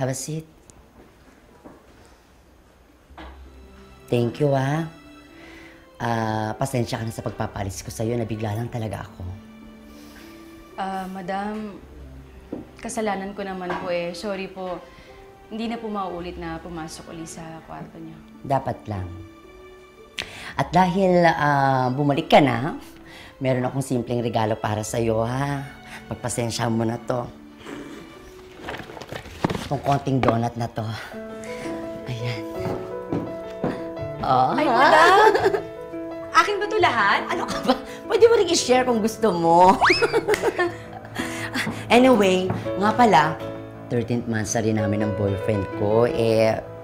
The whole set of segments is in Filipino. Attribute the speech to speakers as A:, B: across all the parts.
A: Have a seat. Thank you, ah. Pasensya ka na sa pagpapalis ko sa'yo. Nabigla lang talaga ako.
B: Madam, kasalanan ko naman po eh. Sorry po. Hindi na po mauulit na pumasok ulit sa kwarto niyo.
A: Dapat lang. At dahil bumalik ka na, meron akong simpleng regalo para sa'yo, ha? Pagpasensya mo na to. Itong konting donut na to. Ayan. Oh,
B: ay, madam! Akin ba ito lahat?
A: Ano ka ba? Pwede mo rin i-share kung gusto mo. Anyway, nga pala, 13th monthsary namin ng boyfriend ko.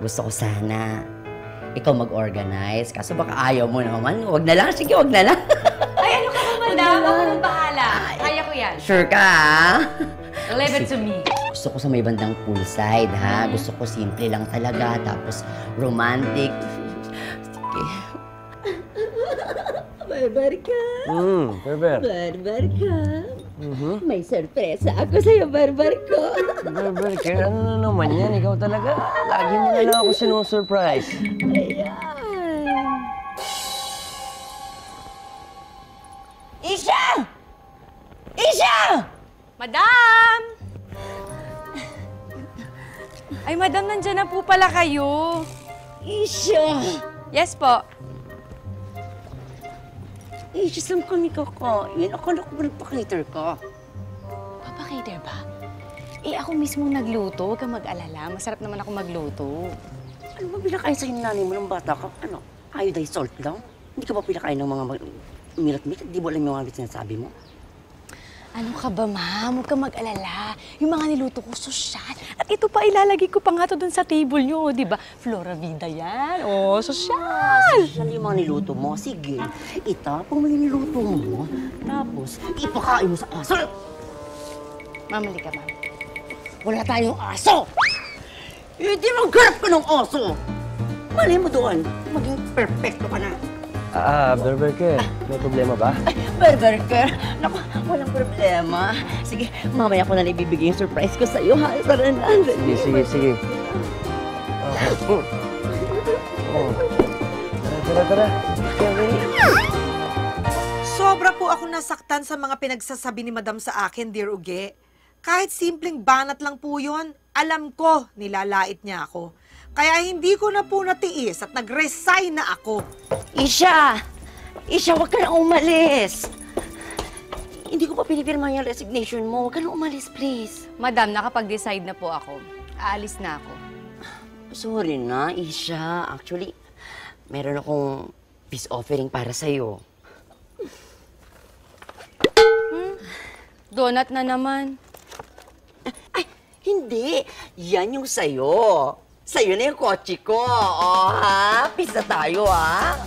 A: Gusto ko sana ikaw mag-organize. Kaso baka ayaw mo naman. Huwag na lang. Sige, huwag na lang.
B: Ay, ano ka ba, madam? Ako nang bahala. Kaya ko yan.
A: Sure ka, ha?
B: Leave it to me.
A: Gusto ko sa may bandang poolside, ha? Gusto ko simple lang talaga. Tapos romantic. Sige. Barbar ka.
C: Berber.
A: Barbar ka. May sorpresa ako sa'yo, barbar ko.
C: Berber, kaya ano na naman yan? Ikaw talaga, lagi mo na lang ako sinusurprise.
A: Ayan. Isha! Isha!
B: Madam! Ay, madam, nandiyan na po pala kayo.
A: Isha!
B: Yes po.
A: Isha, saan kami kakain? Akala ko ba nagpa-cater ka?
B: Papakater ba? Ako mismo nagluto. Huwag kang mag-alala. Masarap naman ako magluto.
A: Ano ba pinakain sa'yo ng nanay mo ng bata ka? Ano? Iodized salt lang? Hindi ka ba pinakain ng mga milat-milat? Di mo alam yung mga sinasabi mo?
B: Ano ka ba, ma'am? Huwag kang mag-alala. Yung mga niluto ko, sosyal. At ito pa, ilalagay ko pa nga ito dun sa table nyo, di ba? Flora Vida yan. Oh, sosyal!
A: Sosyal yung mga niluto mo. Sige, itapong mo yung niluto mo. Tapos, ipakain mo sa aso.
B: Ma'am, ka, ma'am.
A: Wala tayong aso! Hindi maghanap ka ng aso! Mali mo doon. Maging perfecto ka na.
C: Berber ka, may problema ba?
A: Berber, naku, walang problema. Sige, mamaya ko na ibibigay yung surprise ko sa'yo, ha? Tara na.
C: Sige. Tara.
D: Sobra po ako nasaktan sa mga pinagsasabi ni Madam sa akin, Dear Uge. Kahit simpleng banat lang po yun, alam ko nilalait niya ako. Kaya hindi ko na po natiis at nag-resign na ako.
A: Isha! Isha, huwag ka na umalis! Hindi ko pa pinipirma yung resignation mo. Huwag ka na umalis, please.
B: Madam, nakapag-decide na po ako. Aalis na ako.
A: Sorry na, Isha. Actually, meron akong peace offering para sa'yo.
B: Donut na naman.
A: Ay, hindi. Yan yung sa'yo. Sa'yo na yung kotse ko. O, ha? Peace na tayo, ha?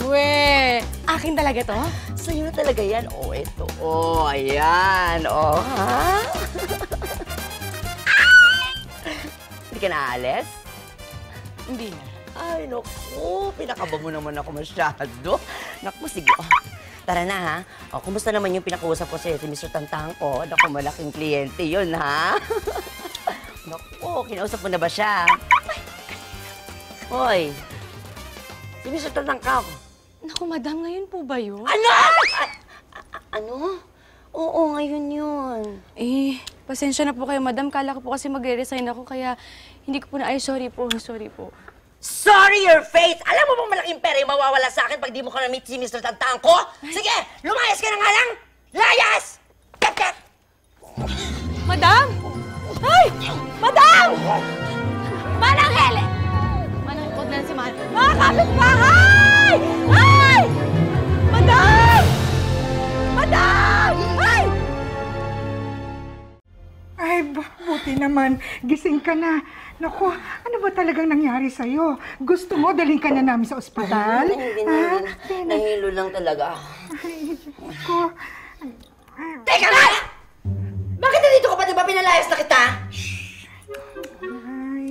B: We, akin talaga to?
A: Sa'yo na talaga yan. O, eto. O, ayan. O, ha? Hindi ka naalis?
B: Hindi na.
A: Ay, naku. Pinakaba mo naman ako masyado. Naku, sige. O, tara na, ha? O, kumusta naman yung pinakausap ko sa'yo, si Mr. Tantangko? Naku, malaking kliyente yun, ha? Naku, kinausap mo na ba siya? Hoy, si Mr. Tantangko.
B: Naku, madam, ngayon po ba yun?
A: Ano? Ano? Oo, ngayon yun.
B: Pasensya na po kayo, madam. Kala ko po kasi magre-resign ako, kaya hindi ko po na... Ay, sorry po.
A: Sorry, your face! Alam mo bang malaking pera yung mawawala sa akin pag di mo ka na-meet si Mr. Tantangko? Sige, lumayas ka na nga lang! Layas! Kat!
B: Madam! Ay! Madam! Manang Hele! Manang, huwag na si Manang. Mga kapitbahay! Ay! Madam! Madam! Ay!
E: Ay, buti naman. Gising ka na. Naku, ano ba talagang nangyari sa'yo? Gusto mo dalhin ka na namin sa ospital?
A: Hindi. Nahilo lang talaga.
E: Ay, ko.
A: Teka nga! Bakit nandito ka pa? Di ba pinalayas na kita?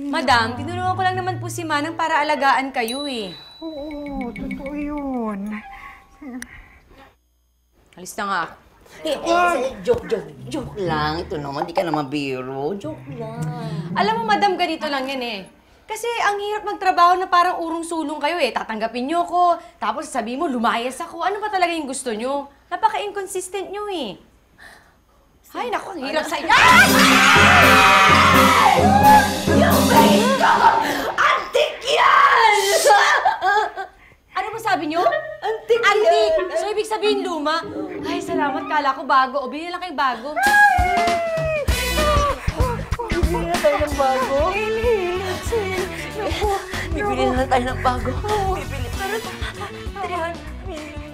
B: Madam, tinulungan ko lang naman po si Manang para alagaan kayo eh.
E: Oo, totoo yun.
B: Alis na nga.
A: Joke lang. Ito naman, di ka naman biro. Joke lang.
B: Alam mo, madam, ganito lang yan eh. Kasi ang hirap magtrabaho na parang urong-sulong kayo eh. Tatanggapin nyo ko, tapos sabihin mo, lumayas ako. Ano ba talaga yung gusto nyo? Napaka-inconsistent nyo eh. Ay, naku, ang hirap sa inyo.
A: Yung brain ko! Antik yan!
B: Ano ba sabi nyo?
A: Antik yan!
B: Antik! So, ibig sabihin luma? Ay, salamat. Kala ko bago. O, bilhin lang kayo bago.
A: Bibili na tayo ng bago. Bibili na tayo ng bago. Bibili. Pero, 300 million.